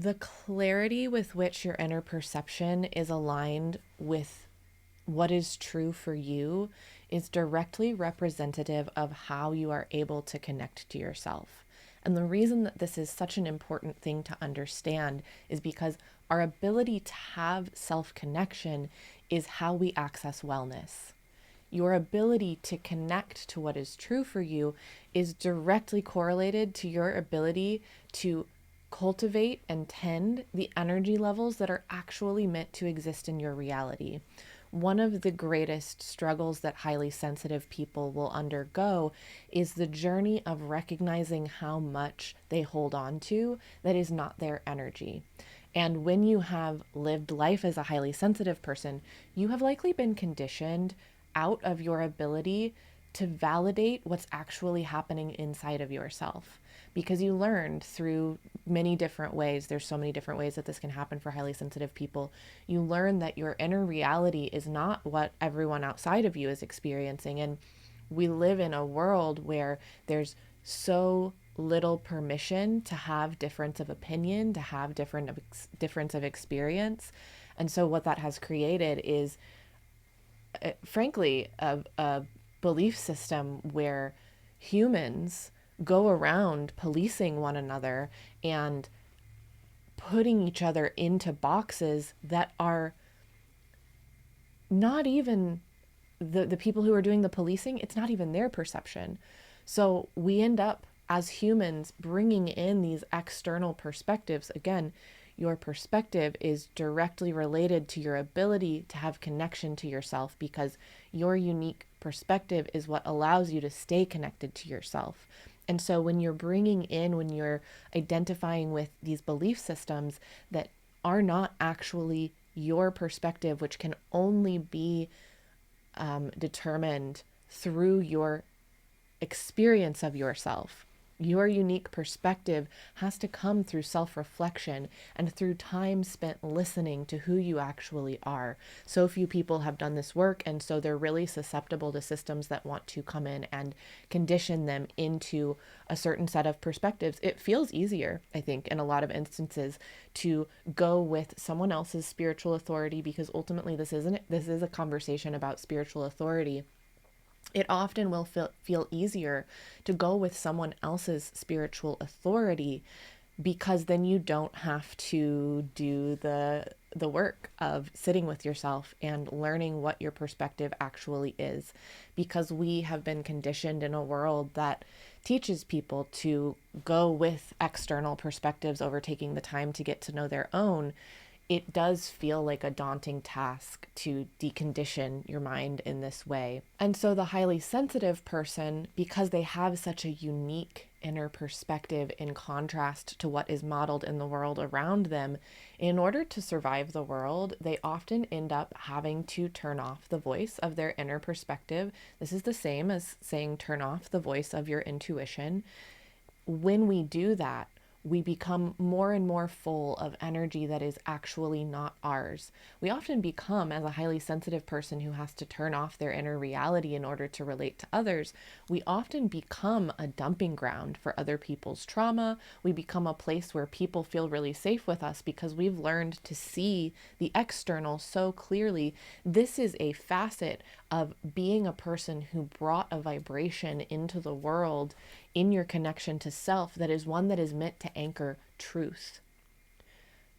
The clarity with which your inner perception is aligned with what is true for you is directly representative of how you are able to connect to yourself. And the reason that this is such an important thing to understand is because our ability to have self connection is how we access wellness. Your ability to connect to what is true for you is directly correlated to your ability to cultivate and tend the energy levels that are actually meant to exist in your reality. One of the greatest struggles that highly sensitive people will undergo is the journey of recognizing how much they hold on to that is not their energy. And when you have lived life as a highly sensitive person, you have likely been conditioned out of your ability to validate what's actually happening inside of yourself, because you learned through many different ways. There's so many different ways that this can happen for highly sensitive people. You learn that your inner reality is not what everyone outside of you is experiencing. And we live in a world where there's so little permission to have difference of opinion, to have difference of experience. And so what that has created is, frankly, a belief system where humans go around policing one another and putting each other into boxes that are not even the people who are doing the policing, it's not even their perception. So we end up as humans bringing in these external perspectives. Again, your perspective is directly related to your ability to have connection to yourself, because your unique perspective is what allows you to stay connected to yourself. And so when you're identifying with these belief systems that are not actually your perspective, which can only be determined through your experience of yourself. Your unique perspective has to come through self-reflection and through time spent listening to who you actually are. So few people have done this work, and so they're really susceptible to systems that want to come in and condition them into a certain set of perspectives. It feels easier, I think, in a lot of instances to go with someone else's spiritual authority, because ultimately this is a conversation about spiritual authority. It often will feel easier to go with someone else's spiritual authority, because then you don't have to do the work of sitting with yourself and learning what your perspective actually is, because we have been conditioned in a world that teaches people to go with external perspectives over taking the time to get to know their own. It does feel like a daunting task to decondition your mind in this way. And so the highly sensitive person, because they have such a unique inner perspective in contrast to what is modeled in the world around them, in order to survive the world, they often end up having to turn off the voice of their inner perspective. This is the same as saying turn off the voice of your intuition. When we do that, we become more and more full of energy that is actually not ours. We often become, as a highly sensitive person who has to turn off their inner reality in order to relate to others, we often become a dumping ground for other people's trauma. We become a place where people feel really safe with us because we've learned to see the external so clearly. This is a facet of being a person who brought a vibration into the world in your connection to self that is one that is meant to anchor truth.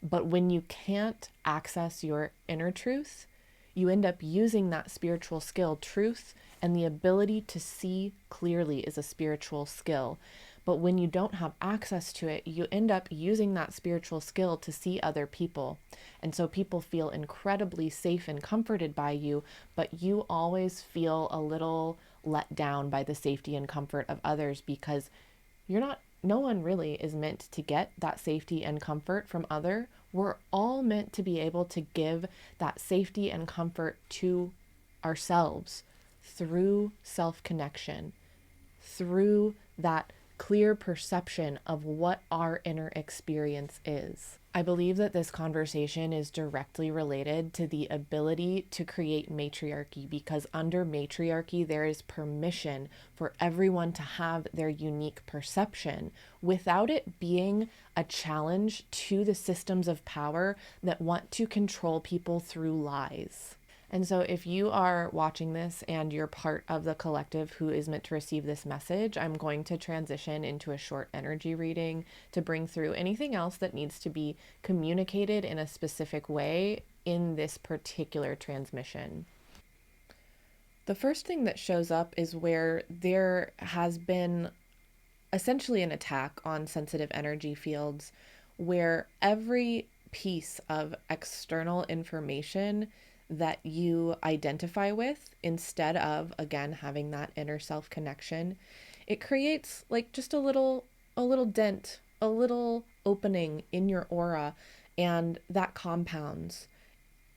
But when you can't access your inner truth, you end up using that spiritual skill. Truth and the ability to see clearly is a spiritual skill. But when you don't have access to it, you end up using that spiritual skill to see other people. And so people feel incredibly safe and comforted by you, but you always feel a little let down by the safety and comfort of others, because no one really is meant to get that safety and comfort from other. We're all meant to be able to give that safety and comfort to ourselves through self-connection, through that clear perception of what our inner experience is. I believe that this conversation is directly related to the ability to create matriarchy, because under matriarchy, there is permission for everyone to have their unique perception without it being a challenge to the systems of power that want to control people through lies. And so, if you are watching this and you're part of the collective who is meant to receive this message, I'm going to transition into a short energy reading to bring through anything else that needs to be communicated in a specific way in this particular transmission. The first thing that shows up is where there has been essentially an attack on sensitive energy fields, where every piece of external information that you identify with, instead of again having that inner self connection, it creates like just a little dent, a little opening in your aura, and that compounds.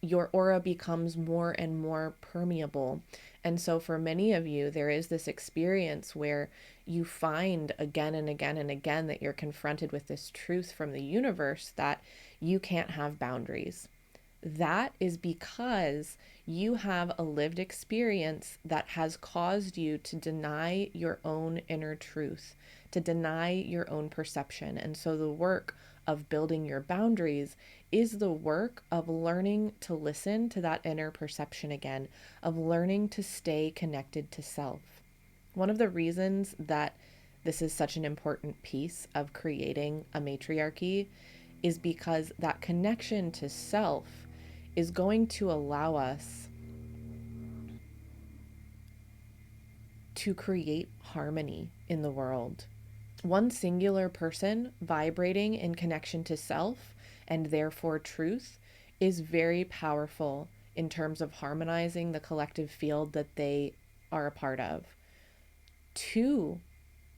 Your aura becomes more and more permeable. And so for many of you, there is this experience where you find again and again and again that you're confronted with this truth from the universe that you can't have boundaries. That is because you have a lived experience that has caused you to deny your own inner truth, to deny your own perception. And so the work of building your boundaries is the work of learning to listen to that inner perception again, of learning to stay connected to self. One of the reasons that this is such an important piece of creating a matriarchy is because that connection to self is going to allow us to create harmony in the world. One singular person vibrating in connection to self and therefore truth is very powerful in terms of harmonizing the collective field that they are a part of. Two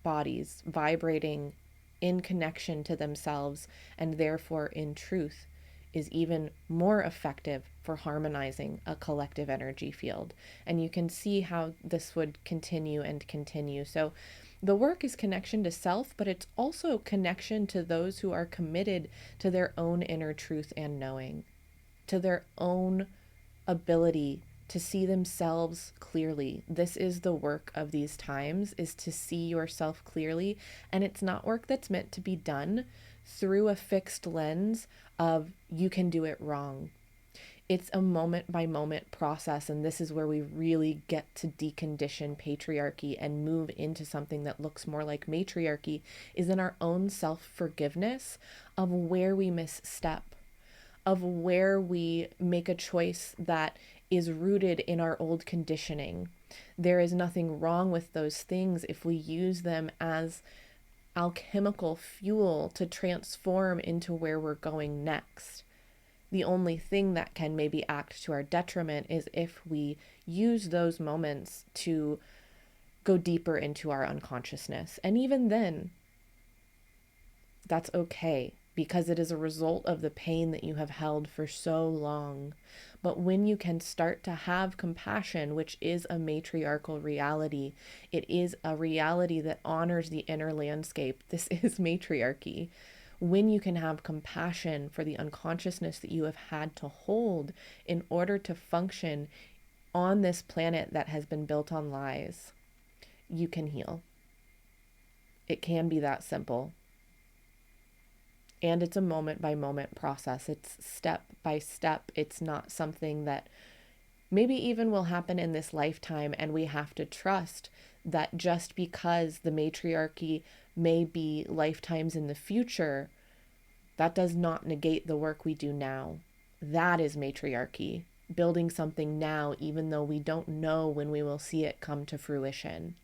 bodies vibrating in connection to themselves and therefore in truth is even more effective for harmonizing a collective energy field. And you can see how this would continue and continue. So the work is connection to self, but it's also connection to those who are committed to their own inner truth and knowing, to their own ability to see themselves clearly. This is the work of these times, is to see yourself clearly. And it's not work that's meant to be done through a fixed lens of you can do it wrong. It's a moment by moment process. And this is where we really get to decondition patriarchy and move into something that looks more like matriarchy, is in our own self-forgiveness of where we misstep, of where we make a choice that is rooted in our old conditioning. There is nothing wrong with those things if we use them as alchemical fuel to transform into where we're going next. The only thing that can maybe act to our detriment is if we use those moments to go deeper into our unconsciousness. And even then, that's okay, because it is a result of the pain that you have held for so long. But when you can start to have compassion, which is a matriarchal reality, it is a reality that honors the inner landscape. This is matriarchy. When you can have compassion for the unconsciousness that you have had to hold in order to function on this planet that has been built on lies, you can heal. It can be that simple. And it's a moment by moment process. It's step by step. It's not something that maybe even will happen in this lifetime. And we have to trust that just because the matriarchy may be lifetimes in the future, that does not negate the work we do now. That is matriarchy, building something now, even though we don't know when we will see it come to fruition.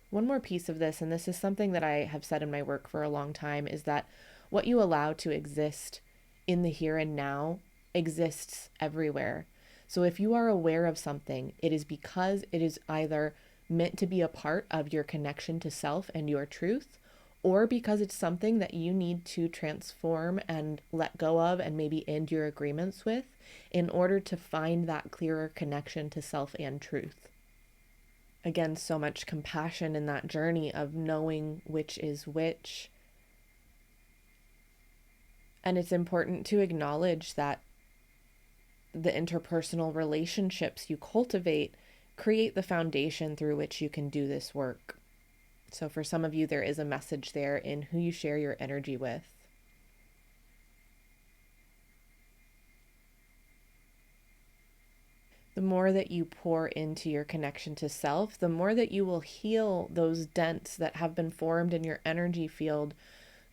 One more piece of this, and this is something that I have said in my work for a long time, is that what you allow to exist in the here and now exists everywhere. So if you are aware of something, it is because it is either meant to be a part of your connection to self and your truth, or because it's something that you need to transform and let go of and maybe end your agreements with in order to find that clearer connection to self and truth. Again, so much compassion in that journey of knowing which is which. And it's important to acknowledge that the interpersonal relationships you cultivate create the foundation through which you can do this work. So for some of you, there is a message there in who you share your energy with. The more that you pour into your connection to self, the more that you will heal those dents that have been formed in your energy field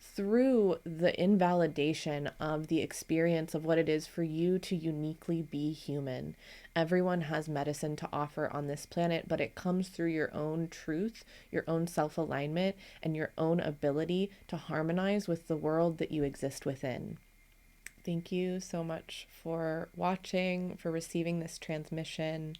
through the invalidation of the experience of what it is for you to uniquely be human. Everyone has medicine to offer on this planet, but it comes through your own truth, your own self alignment, and your own ability to harmonize with the world that you exist within. Thank you so much for watching, for receiving this transmission.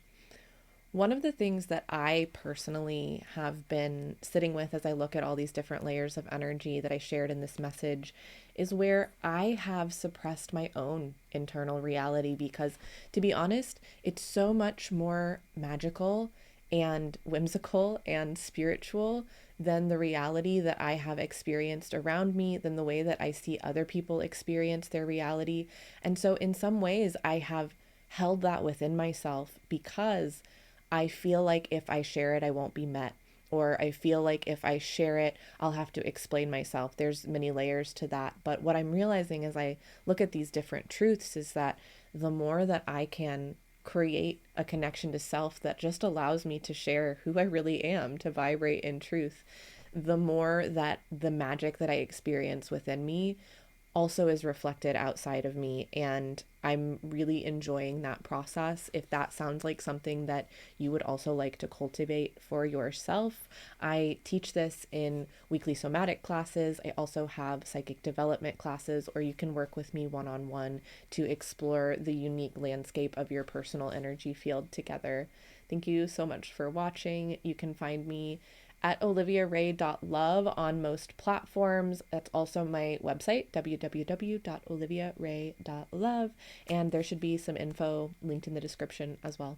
One of the things that I personally have been sitting with as I look at all these different layers of energy that I shared in this message is where I have suppressed my own internal reality because, to be honest, it's so much more magical and whimsical and spiritual than the reality that I have experienced around me, than the way that I see other people experience their reality. And so, in some ways, I have held that within myself because I feel like if I share it, I won't be met. Or I feel like if I share it, I'll have to explain myself. There's many layers to that. But what I'm realizing as I look at these different truths is that the more that I can create a connection to self that just allows me to share who I really am, to vibrate in truth, the more that the magic that I experience within me also is reflected outside of me. And I'm really enjoying that process. If that sounds like something that you would also like to cultivate for yourself, I teach this in weekly somatic classes. I also have psychic development classes, or you can work with me one-on-one to explore the unique landscape of your personal energy field together. Thank you so much for watching. You can find me at oliviarae.love on most platforms. That's also my website, www.oliviarae.love, and there should be some info linked in the description as well.